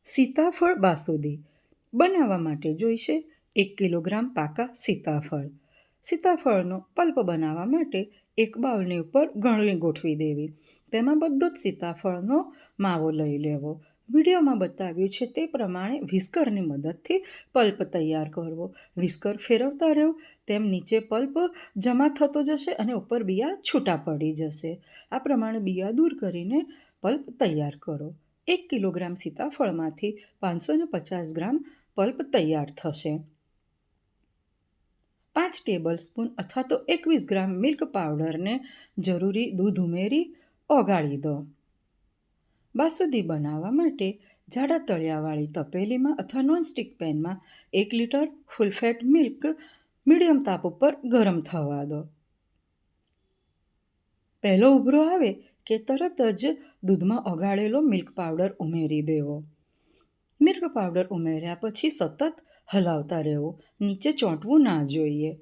સીતાફળ બાસુંદી બનાવવા માટે જોઈશે 1 કિલોગ્રામ પાકા સીતાફળ. સીતાફળનો પલ્પ બનાવવા માટે એક બાઉલની ઉપર ગળણી ગોઠવી દેવી. તેમાં બધો જ સીતાફળનો માવો લઈ લેવો. વિડીયોમાં બતાવ્યું છે તે પ્રમાણે વિસ્કરની મદદથી પલ્પ તૈયાર કરવો. વિસ્કર ફેરવતા રહો, તેમ નીચે પલ્પ જમા થતો જશે અને ઉપર બિયા છૂટા પડી જશે. આ પ્રમાણે બિયા દૂર કરીને પલ્પ તૈયાર કરો. 1 કિલોગ્રામ સીતાફળમાંથી 550 ગ્રામ પલ્પ તૈયાર થશે. 5 ટેબલ સ્પૂન અથવા તો 21 ગ્રામ મિલ્ક પાવડરને જરૂરી દૂધ ઉમેરી ઓગાળી દો. બાસુંદી બનાવવા માટે જાડા તળિયાવાળી તપેલીમાં અથવા નોનસ્ટિક પેનમાં 1 લીટર ફૂલ ફેટ મિલ્ક મીડિયમ તાપ ઉપર ગરમ થવા દો. પહેલો ઉભરો આવે કે તરત જ દૂધમાં ઓગાળેલો મિલ્ક પાવડર ઉમેરી દેવો. મિલ્ક પાવડર ઉમેર્યા પછી સતત હલાવતા રહેવું. નીચે ચોંટવું ના જોઈએ.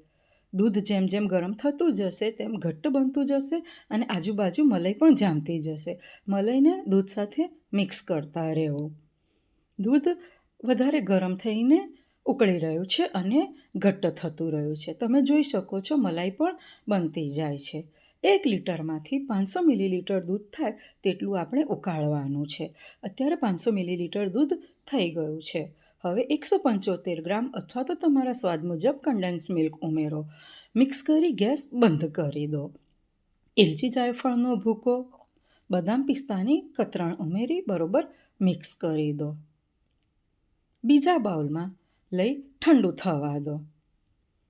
દૂધ જેમ જેમ ગરમ થતું જશે તેમ ઘટ્ટ બનતું જશે અને આજુબાજુ મલાઈ પણ જામતી જશે. મલાઈને દૂધ સાથે મિક્સ કરતા રહેવું. દૂધ વધારે ગરમ થઈને ઉકળી રહ્યું છે અને ઘટ્ટ થતું રહ્યું છે. તમે જોઈ શકો છો મલાઈ પણ બનતી જાય છે. 1 લીટરમાંથી 500 મિલીલીટર દૂધ થાય તેટલું આપણે ઉકાળવાનું છે. અત્યારે 500 મિલીલીટર દૂધ થઈ ગયું છે. હવે 175 ગ્રામ અથવા તો તમારા સ્વાદ મુજબ કન્ડેન્સ મિલ્ક ઉમેરો. મિક્સ કરી ગેસ બંધ કરી દો. એલચી જાયફળનો ભૂકો, બદામ પિસ્તાની કતરણ ઉમેરી બરોબર મિક્સ કરી દો. બીજા બાઉલમાં લઈ ઠંડુ થવા દો.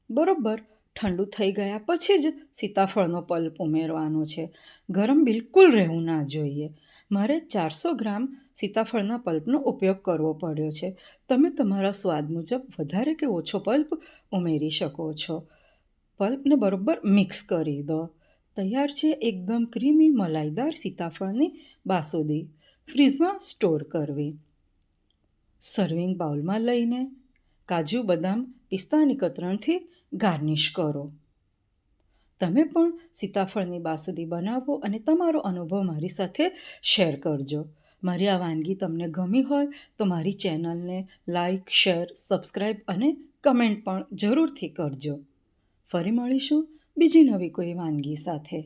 બરોબર ઠંડુ થઈ ગયા પછી જ સીતાફળનો પલ્પ ઉમેરવાનો છે. ગરમ બિલકુલ રહેવું ના જોઈએ. મારે 400 ગ્રામ સીતાફળના પલ્પનો ઉપયોગ કરવો પડ્યો છે. તમે તમારા સ્વાદ મુજબ વધારે કે ઓછો પલ્પ ઉમેરી શકો છો. પલ્પને બરોબર મિક્સ કરી દો. તૈયાર છે એકદમ ક્રીમી મલાઈદાર સીતાફળની બાસુંદી. ફ્રીઝમાં સ્ટોર કરવી. સર્વિંગ બાઉલમાં લઈને કાજુ, બદામ, પિસ્તાની કતરણથી ગાર્નિશ કરો. તમે પણ સીતાફળની બાસુંદી બનાવો અને તમારો અનુભવ મારી સાથે શેર કરજો. મારી આ વાનગી તમને ગમી હોય તો મારી ચેનલને લાઈક, શેર, સબસ્ક્રાઈબ અને કમેન્ટ પણ જરૂરથી કરજો. ફરી મળીશું બીજી નવી કોઈ વાનગી સાથે.